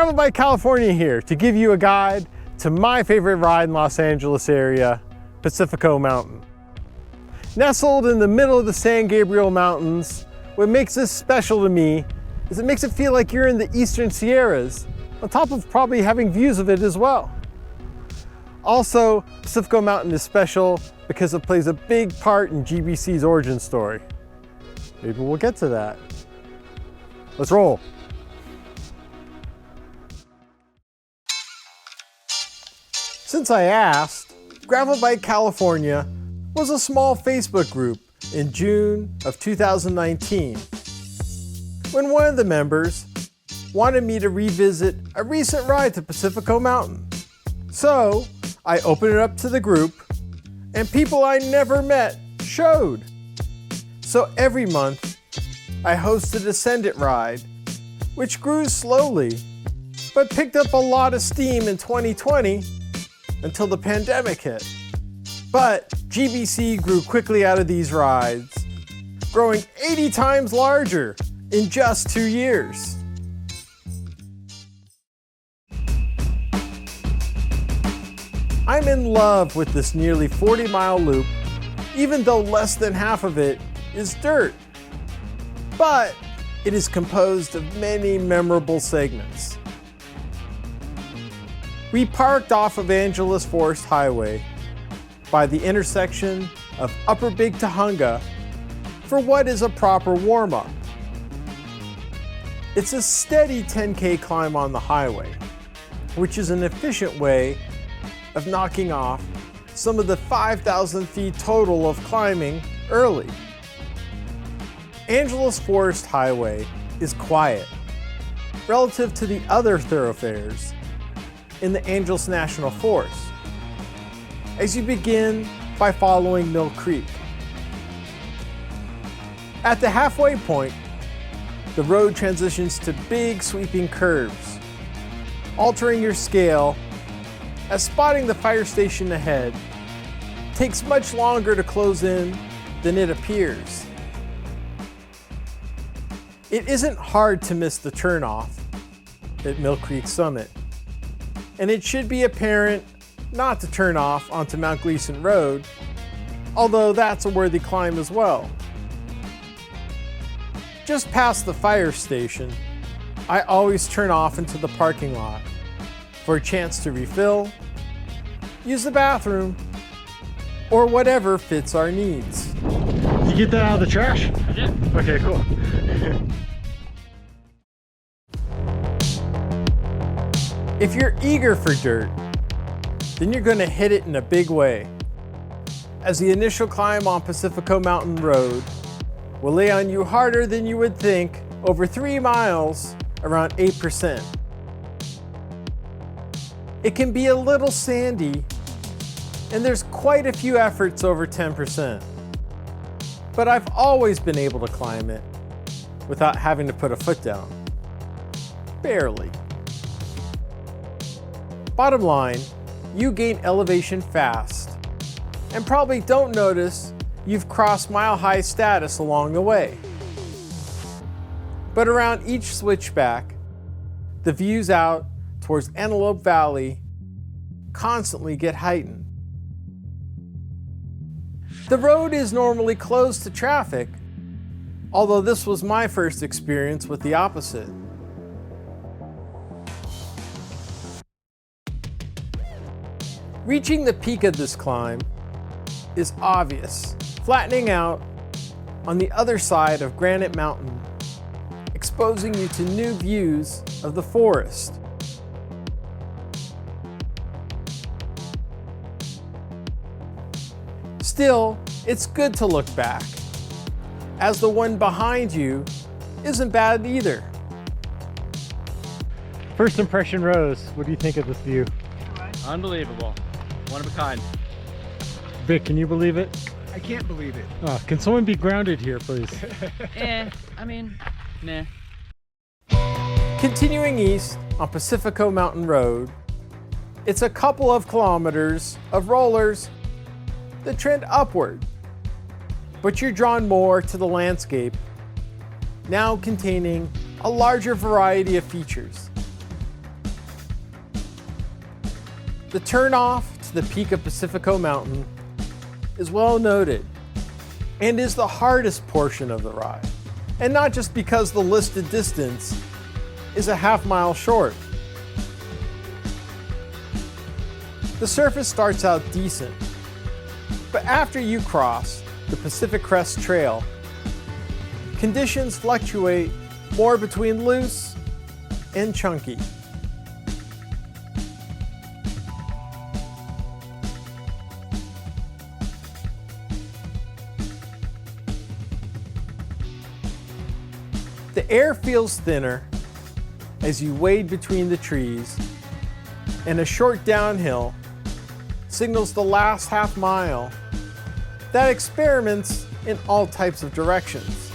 Gravel Bike California here to give you a guide to my favorite ride in Los Angeles area, Pacifico Mountain. Nestled in the middle of the San Gabriel Mountains, what makes this special to me is it makes it feel like you're in the Eastern Sierras, on top of probably having views of it as well. Also, Pacifico Mountain is special because it plays a big part in GBC's origin story. Maybe we'll get to that. Let's roll. Since I asked, Gravel Bike California was a small Facebook group in June of 2019 when one of the members wanted me to revisit a recent ride to Pacifico Mountain. So I opened it up to the group and people I never met showed. So every month I hosted a Send It ride, which grew slowly but picked up a lot of steam in 2020 until the pandemic hit. But GBC grew quickly out of these rides, growing 80 times larger in just 2 years. I'm in love with this nearly 40-mile loop, even though less than half of it is dirt. But it is composed of many memorable segments. We parked off of Angeles Forest Highway by the intersection of Upper Big Tujunga for what is a proper warm-up. It's a steady 10K climb on the highway, which is an efficient way of knocking off some of the 5,000 feet total of climbing early. Angeles Forest Highway is quiet relative to the other thoroughfares in the Angeles National Forest as you begin by following Mill Creek. At the halfway point, the road transitions to big sweeping curves, altering your scale as spotting the fire station ahead takes much longer to close in than it appears. It isn't hard to miss the turnoff at Mill Creek Summit, and it should be apparent not to turn off onto Mount Gleason Road, although that's a worthy climb as well. Just past the fire station, I always turn off into the parking lot for a chance to refill, use the bathroom, or whatever fits our needs. Did you get that out of the trash? I did. Okay, cool. If you're eager for dirt, then you're going to hit it in a big way, as the initial climb on Pacifico Mountain Road will lay on you harder than you would think over 3 miles, around 8%. It can be a little sandy, and there's quite a few efforts over 10%. But I've always been able to climb it without having to put a foot down. Barely. Bottom line, you gain elevation fast and probably don't notice you've crossed mile-high status along the way. But around each switchback, the views out towards Antelope Valley constantly get heightened. The road is normally closed to traffic, although this was my first experience with the opposite. Reaching the peak of this climb is obvious, flattening out on the other side of Granite Mountain, exposing you to new views of the forest. Still, it's good to look back, as the one behind you isn't bad either. First impression, Rose, what do you think of this view? Unbelievable. One of a kind. Vic, can you believe it? I can't believe it. Can someone be grounded here, please? Nah. Continuing east on Pacifico Mountain Road, it's a couple of kilometers of rollers that trend upward, but you're drawn more to the landscape, now containing a larger variety of features. The turnoff to the peak of Pacifico Mountain is well noted and is the hardest portion of the ride. And not just because the listed distance is a half-mile short. The surface starts out decent, but after you cross the Pacific Crest Trail, conditions fluctuate more between loose and chunky. The air feels thinner as you wade between the trees, and a short downhill signals the last half mile that experiments in all types of directions.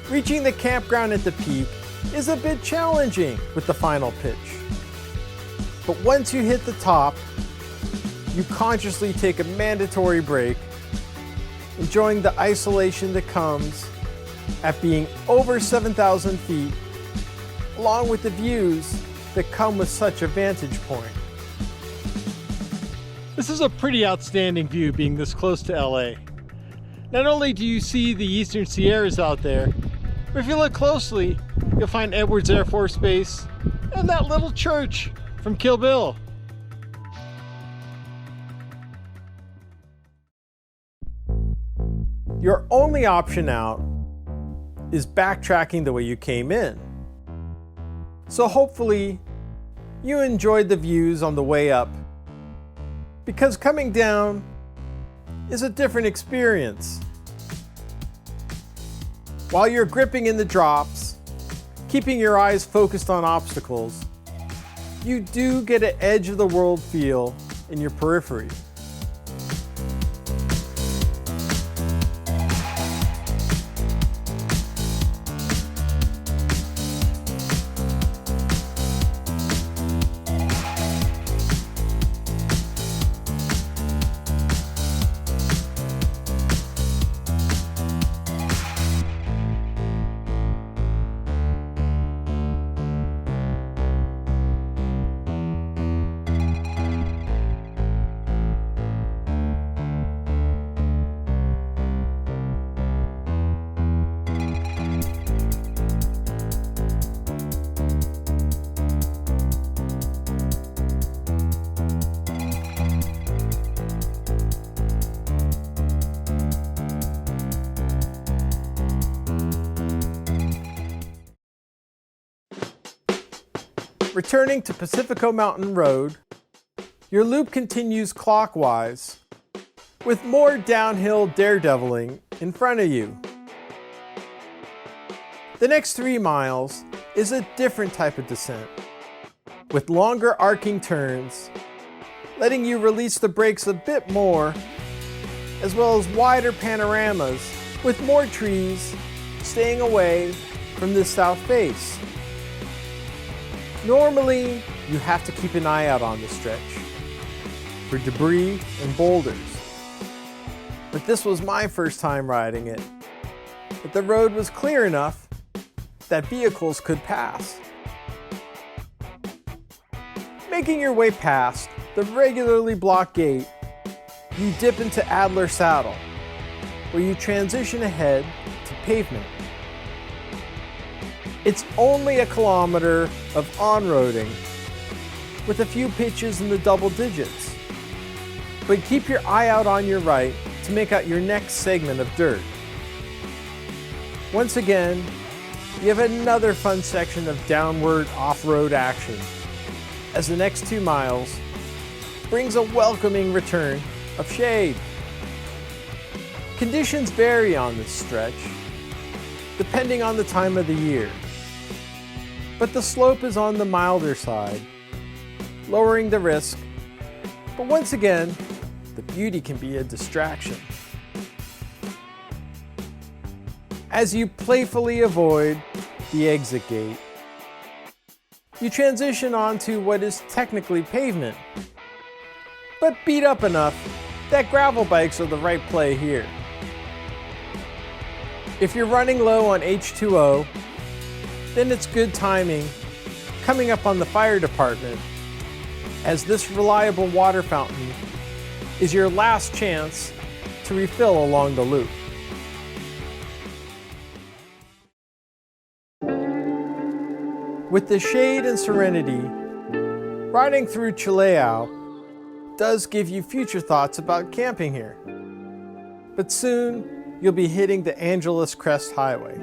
Reaching the campground at the peak is a bit challenging with the final pitch. But once you hit the top, you consciously take a mandatory break, enjoying the isolation that comes at being over 7,000 feet, along with the views that come with such a vantage point. This is a pretty outstanding view being this close to LA. Not only do you see the Eastern Sierras out there, but if you look closely, you'll find Edwards Air Force Base and that little church from Kill Bill. Your only option out is backtracking the way you came in. So hopefully you enjoyed the views on the way up, because coming down is a different experience. While you're gripping in the drops, keeping your eyes focused on obstacles, you do get an edge of the world feel in your periphery. Returning to Pacifico Mountain Road, your loop continues clockwise with more downhill daredeviling in front of you. The next 3 miles is a different type of descent, with longer arcing turns, letting you release the brakes a bit more, as well as wider panoramas with more trees staying away from the south face. Normally, you have to keep an eye out on this stretch for debris and boulders. But this was my first time riding it. But the road was clear enough that vehicles could pass. Making your way past the regularly blocked gate, you dip into Adler Saddle, where you transition ahead to pavement. It's only a kilometer of on-roading, with a few pitches in the double digits. But keep your eye out on your right to make out your next segment of dirt. Once again, you have another fun section of downward off-road action, as the next 2 miles brings a welcoming return of shade. Conditions vary on this stretch, depending on the time of the year. But the slope is on the milder side, lowering the risk. But once again, the beauty can be a distraction. As you playfully avoid the exit gate, you transition onto what is technically pavement, but beat up enough that gravel bikes are the right play here. If you're running low on H2O, then it's good timing coming up on the fire department, as this reliable water fountain is your last chance to refill along the loop. With the shade and serenity, riding through Chileao does give you future thoughts about camping here. But soon, you'll be hitting the Angeles Crest Highway.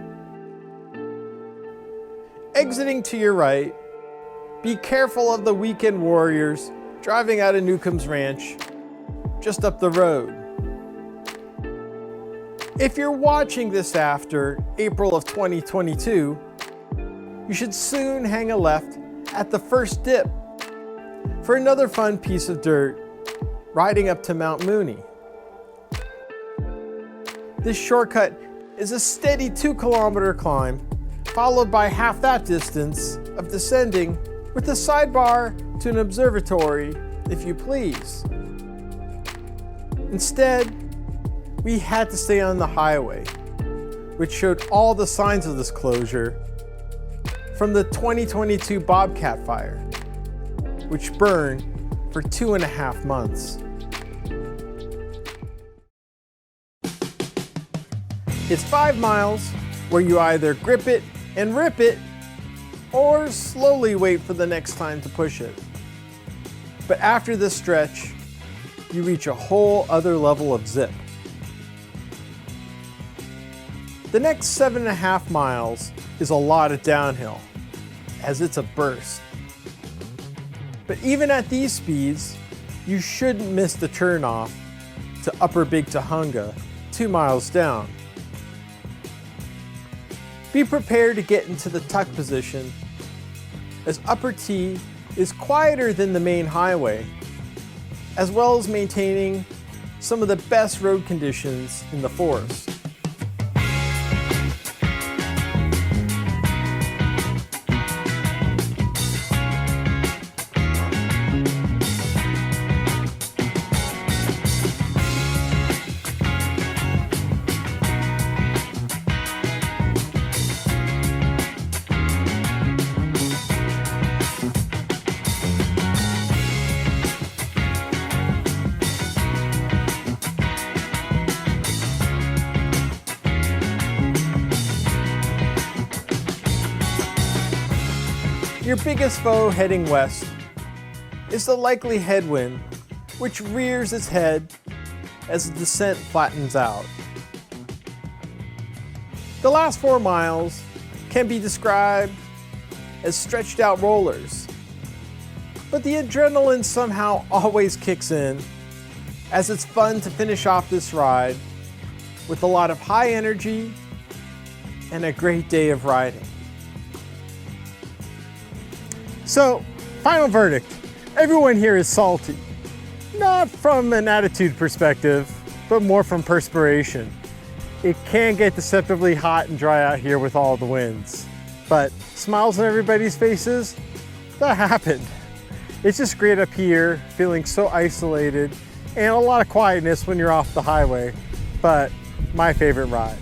Exiting to your right, be careful of the weekend warriors driving out of Newcomb's Ranch, just up the road. If you're watching this after April of 2022, you should soon hang a left at the first dip for another fun piece of dirt riding up to Mount Mooney. This shortcut is a steady 2-kilometer climb, followed by half that distance of descending with a sidebar to an observatory, if you please. Instead, we had to stay on the highway, which showed all the signs of this closure from the 2022 Bobcat fire, which burned for 2.5 months. It's 5 miles where you either grip it and rip it, or slowly wait for the next time to push it. But after this stretch, you reach a whole other level of zip. The next 7.5 miles is a lot of downhill, as it's a burst. But even at these speeds, you shouldn't miss the turnoff to Upper Big Tahunga, 2 miles down. Be prepared to get into the tuck position, as Upper T is quieter than the main highway, as well as maintaining some of the best road conditions in the forest. Your biggest foe heading west is the likely headwind, which rears its head as the descent flattens out. The last 4 miles can be described as stretched out rollers, but the adrenaline somehow always kicks in, as it's fun to finish off this ride with a lot of high energy and a great day of riding. So, final verdict, everyone here is salty. Not from an attitude perspective, but more from perspiration. It can get deceptively hot and dry out here with all the winds. But smiles on everybody's faces, that happened. It's just great up here, feeling so isolated, and a lot of quietness when you're off the highway, but my favorite ride.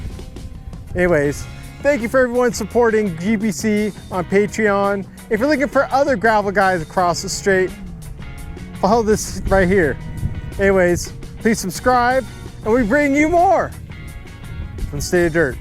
Anyways, thank you for everyone supporting GBC on Patreon. If you're looking for other gravel guys across the strait, follow this right here. Anyways, please subscribe, and we bring you more from State of Dirt.